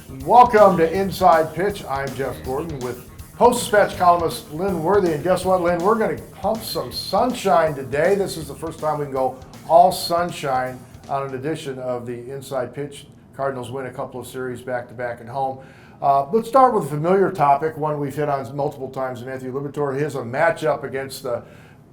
Welcome to Inside Pitch. I'm Jeff Gordon with Post-Dispatch columnist Lynn Worthy. And guess what, Lynn? We're going to pump some sunshine today. This is the first time we can go all sunshine on an edition of the Inside Pitch. Cardinals win a couple of series back-to-back at home. Let's start with a familiar topic, one we've hit on multiple times. Matthew Liberatore. Here's a matchup against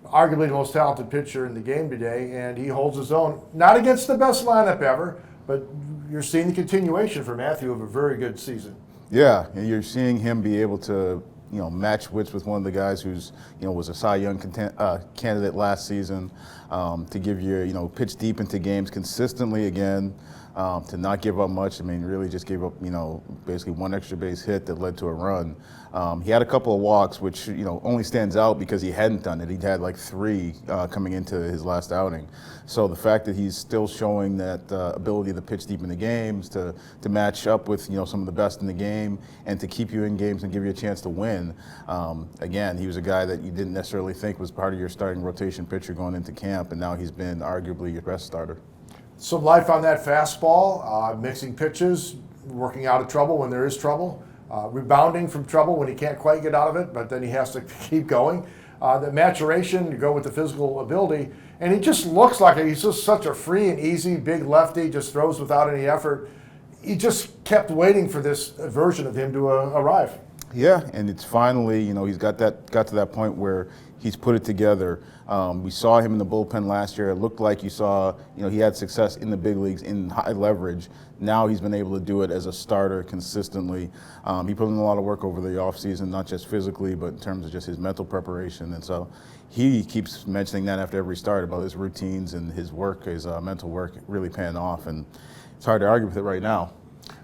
arguably the most talented pitcher in the game today, and he holds his own. Not against the best lineup ever, but you're seeing the continuation for Matthew of a very good season. Yeah, and you're seeing him be able to, match wits with one of the guys who's, was a Cy Young candidate last season, to give you, pitch deep into games consistently again, to not give up much. I mean, really just gave up, basically one extra base hit that led to a run. He had a couple of walks, which, only stands out because he hadn't done it. He'd had like 3 coming into his last outing. So the fact that he's still showing that ability to pitch deep in the games, to match up with, some of the best in the game, and to keep you in games and give you a chance to win. Again, he was a guy that you didn't necessarily think was part of your starting rotation pitcher going into camp, and now he's been arguably your best starter. Some life on that fastball, mixing pitches, working out of trouble when there is trouble, rebounding from trouble when he can't quite get out of it, but then he has to keep going. The maturation, you go with the physical ability, and he just looks like he's just such a free and easy big lefty, just throws without any effort. He just kept waiting for this version of him to arrive. Yeah, and it's finally, he's got to that point where he's put it together. We saw him in the bullpen last year. It looked like you saw, he had success in the big leagues in high leverage. Now he's been able to do it as a starter consistently. He put in a lot of work over the offseason, not just physically, but in terms of just his mental preparation. And so he keeps mentioning that after every start about his routines and his work, his mental work really paying off. And it's hard to argue with it right now.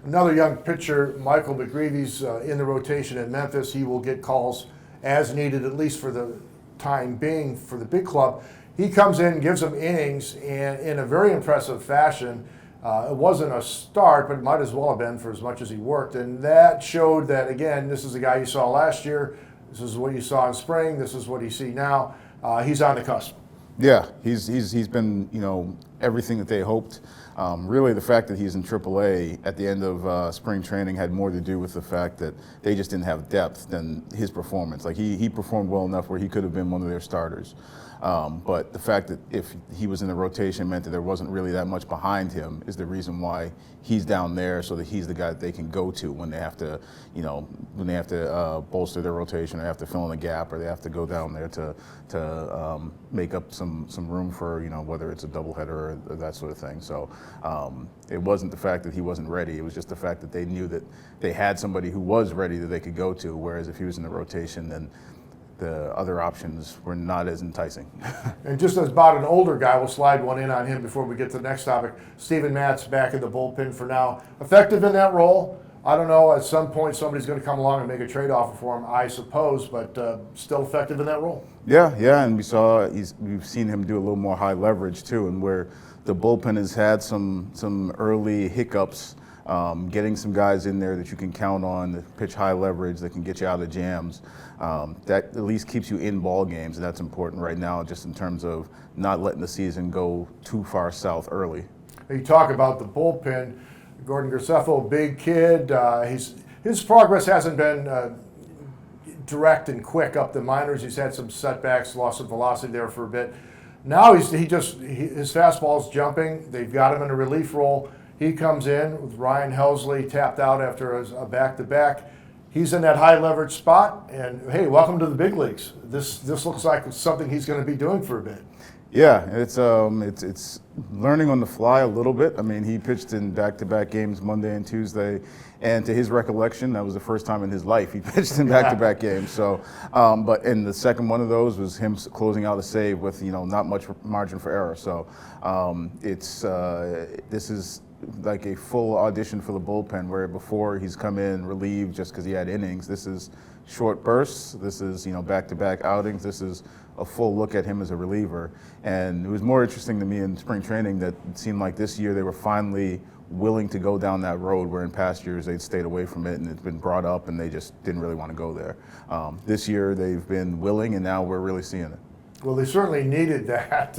Another young pitcher, Michael McGreevy's in the rotation in Memphis. He will get calls as needed, at least for the time being, for the big club. He comes in, gives them innings, and in a very impressive fashion. It wasn't a start, but it might as well have been for as much as he worked. And that showed that, again, this is the guy you saw last year. This is what you saw in spring. This is what you see now. He's on the cusp. Yeah, he's been, everything that they hoped. Really, the fact that he's in AAA at the end of spring training had more to do with the fact that they just didn't have depth than his performance. Like, he performed well enough where he could have been one of their starters. But the fact that if he was in the rotation meant that there wasn't really that much behind him is the reason why he's down there, so that he's the guy that they can go to when they have to, bolster their rotation, or have to fill in a gap, or they have to go down there to make up some room for, whether it's a doubleheader or that sort of thing. So it wasn't the fact that he wasn't ready. It was just the fact that they knew that they had somebody who was ready that they could go to, whereas if he was in the rotation, then the other options were not as enticing. And just as about an older guy, we'll slide one in on him before we get to the next topic. Steven Matt's back in the bullpen for now. Effective in that role. I don't know, at some point somebody's going to come along and make a trade offer for him, I suppose, but still effective in that role. Yeah, and we've seen him do a little more high leverage too, and where the bullpen has had some early hiccups. Getting some guys in there that you can count on, that pitch high leverage, that can get you out of jams, that at least keeps you in ball games, and that's important right now, just in terms of not letting the season go too far south early. You talk about the bullpen. Gordon Graceffo, big kid. His progress hasn't been direct and quick up the minors. He's had some setbacks, lost some velocity there for a bit. Now his fastball's jumping. They've got him in a relief role. He comes in with Ryan Helsley tapped out after a back-to-back. He's in that high leverage spot, and hey, welcome to the big leagues. This looks like something he's going to be doing for a bit. Yeah, it's learning on the fly a little bit. I mean, he pitched in back-to-back games Monday and Tuesday, and to his recollection, that was the first time in his life he pitched in back-to-back games. So, but in the second one of those was him closing out a save with not much margin for error. So, this is like a full audition for the bullpen, where before he's come in relieved just because he had innings. This is short bursts. This is back-to-back outings. This is a full look at him as a reliever. And it was more interesting to me in spring training that it seemed like this year they were finally willing to go down that road, where in past years they'd stayed away from it and it's been brought up and they just didn't really want to go there. This year they've been willing, and now we're really seeing it. Well, they certainly needed that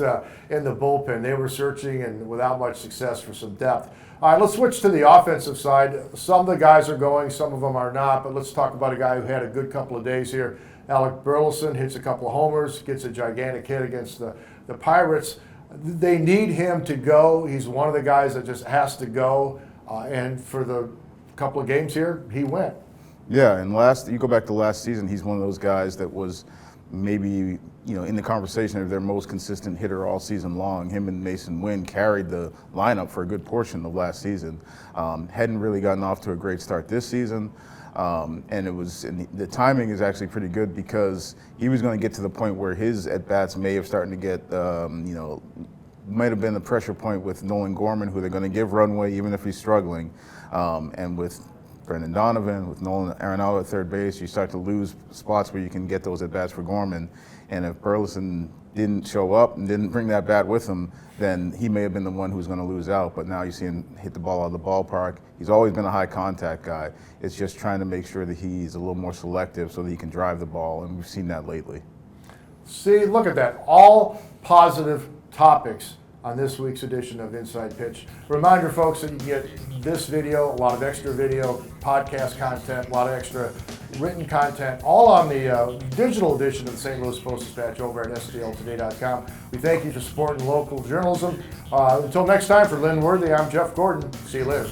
in the bullpen. They were searching and without much success for some depth. All right, let's switch to the offensive side. Some of the guys are going, some of them are not, but let's talk about a guy who had a good couple of days here. Alec Burleson hits a couple of homers, gets a gigantic hit against the Pirates. They need him to go. He's one of the guys that just has to go. And for the couple of games here, he went. Yeah, and you go back to last season, he's one of those guys that was maybe, in the conversation of their most consistent hitter all season long. Him and Mason Wynn carried the lineup for a good portion of last season. Hadn't really gotten off to a great start this season. And the timing is actually pretty good because he was going to get to the point where his at-bats may have started to get, might have been the pressure point with Nolan Gorman, who they're going to give runway even if he's struggling. And with Brendan Donovan, with Nolan Arenado at third base, you start to lose spots where you can get those at-bats for Gorman. And if Burleson didn't show up and didn't bring that bat with him, then he may have been the one who's going to lose out. But now you see him hit the ball out of the ballpark. He's always been a high contact guy. It's just trying to make sure that he's a little more selective so that he can drive the ball, and we've seen that lately. See, look at that. All positive topics on this week's edition of Inside Pitch. Reminder, folks, that you can get this video, a lot of extra video, podcast content, a lot of extra written content, all on the digital edition of the St. Louis Post-Dispatch over at stltoday.com. We thank you for supporting local journalism. Until next time, for Lynn Worthy, I'm Jeff Gordon. See you later.